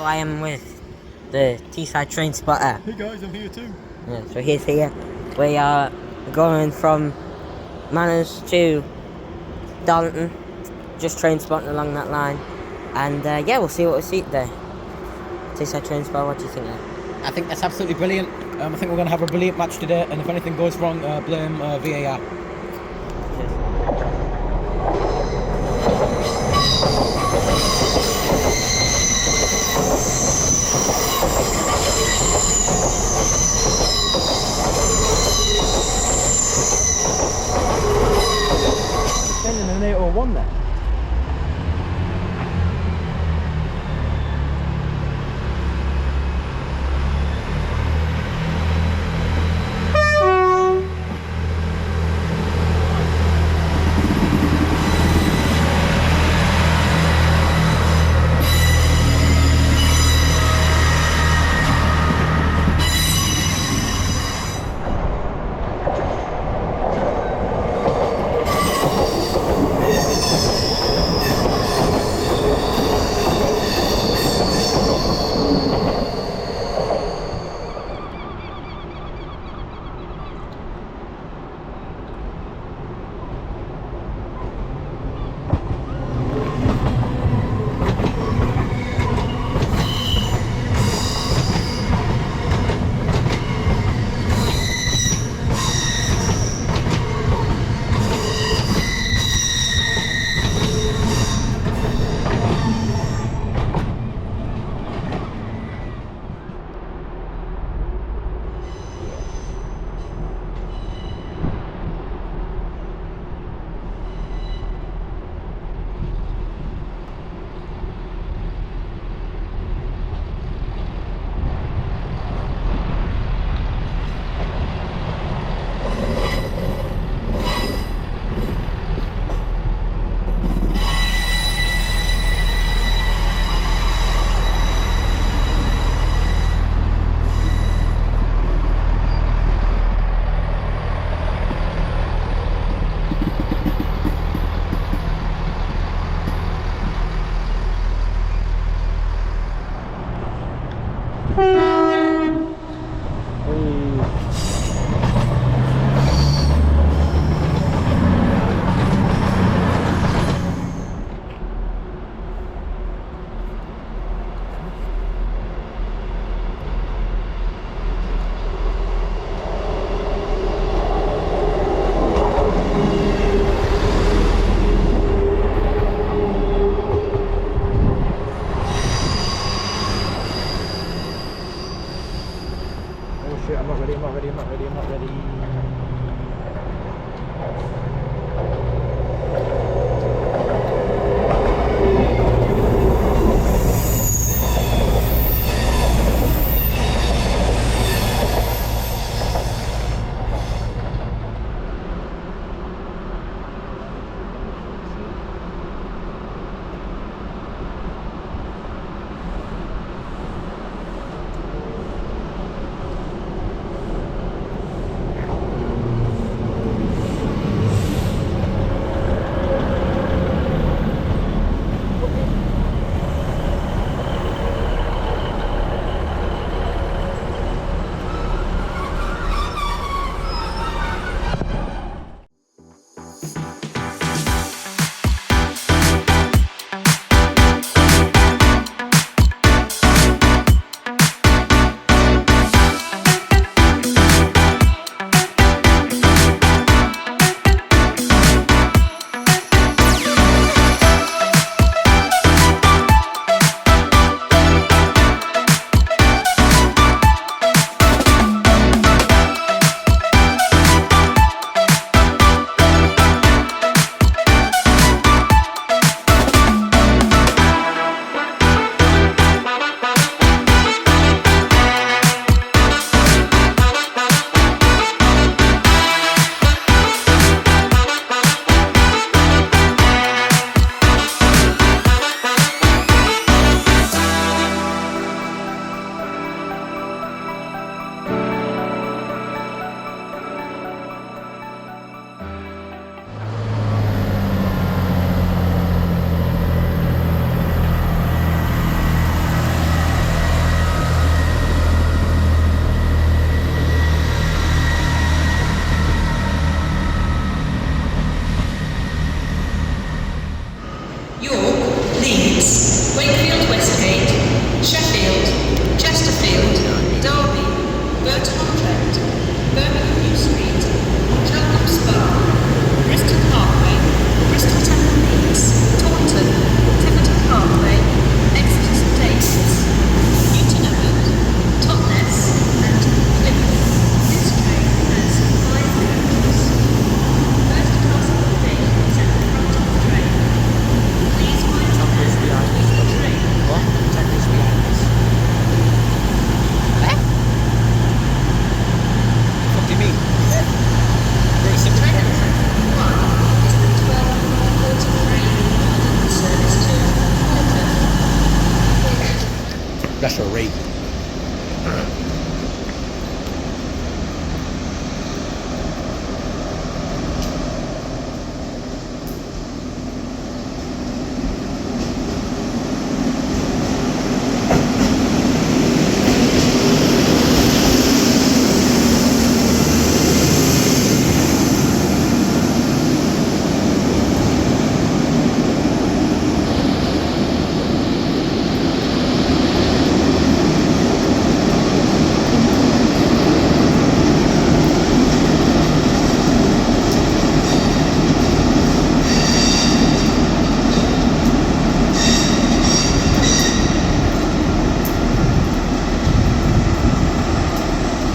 I am with the ThatTeesideTrainSpotter. Hey guys, I'm here too. Yeah, so he's here. We are going from Manners to Darlington, just train spotting along that line. And yeah, we'll see what we see today. ThatTeesideTrainSpotter, what do you think there? I think that's absolutely brilliant. I think we're going to have a brilliant match today, and if anything goes wrong, blame VAR. Sending an 801 there. York, Leeds, Wakefield Westgate, Sheffield, Chesterfield, Derby, Burton-on-Trent, Birmingham New Street, Cheltenham Spa, Bristol Parkway, Bristol Temple Meads, Taunton, Tiverton Parkway, Exeter St David's, Newton Abbot, Totnes, and Plymouth. This train has 5 coaches. First class accommodation is at the front of the train. Please mind your hands between the train. What? Check this behind us. What do you mean? Very simple. Train number 1 is the 12:43 London service to Plymouth. That's your rate.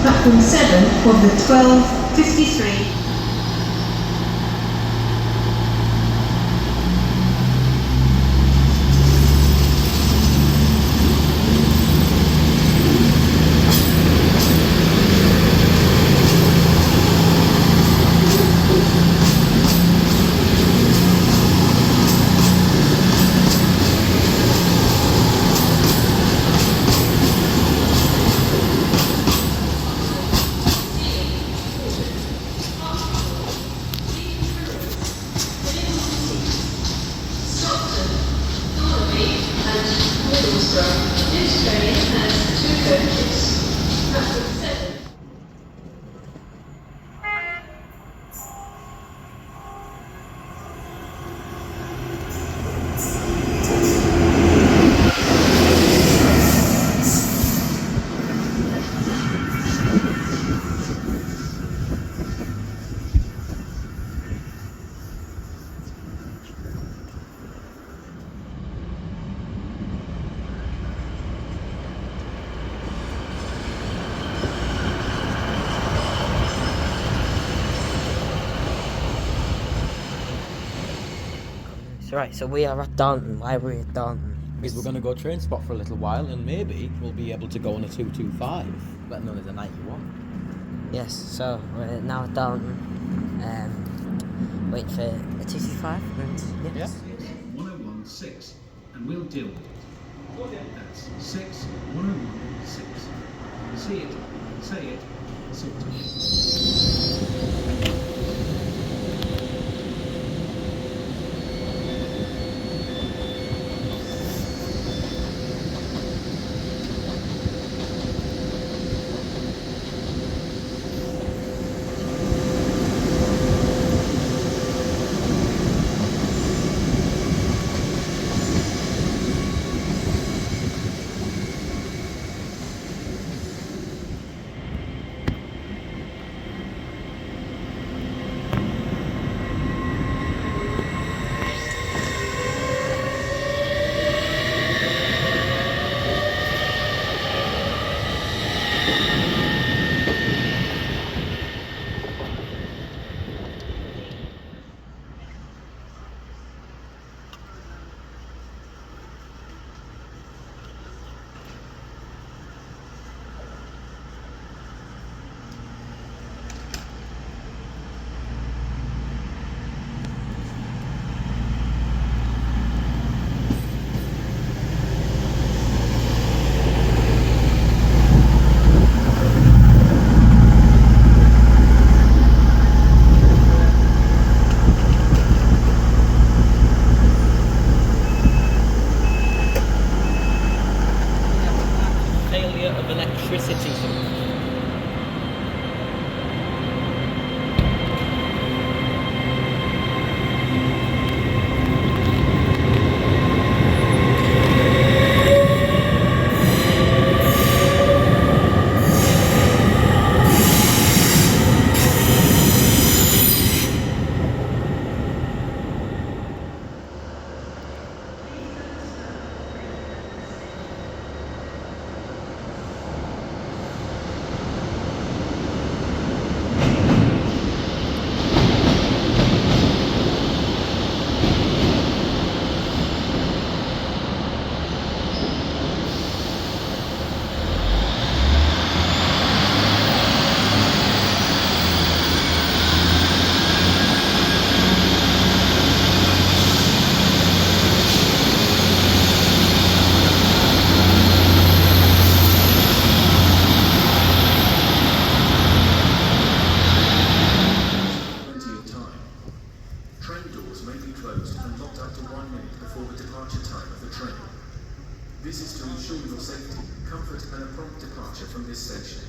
Platform 7 for the 12:53. This train has 2 coaches. Platform 7. Right, so we are at Darlington. Why are we at Darlington? Because we're going to go train spot for a little while, and maybe we'll be able to go on a 225, better known as a 91. Yes, so we're now at Darlington. Waiting for a TC5 and Yeah. 1016, and we'll deal with it. That's 61016. See it, say it, sort it. departure time of the train. This is to ensure your safety, comfort and a prompt departure from this station.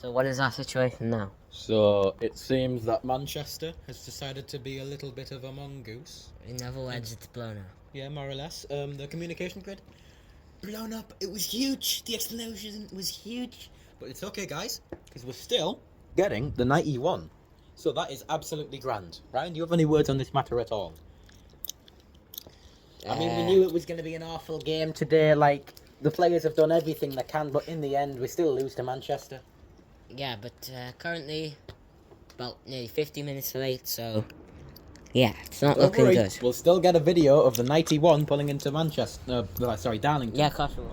So what is our situation now? So it seems that Manchester has decided to be a little bit of a mongoose. In other words, it's blown up. Yeah, more or less. The communication grid blown up. It was huge. The explosion was huge. But it's okay, guys, because we're still getting the 91. So that is absolutely grand. Ryan, do you have any words on this matter at all? I mean, we knew it was going to be an awful game today. Like, the players have done everything they can, but in the end, we still lose to Manchester. Yeah, but currently about nearly 50 minutes late, so yeah, it's not Don't looking worry, good. we'll still get a video of the 91 pulling into Manchester. Sorry, Darlington. Yeah, caution.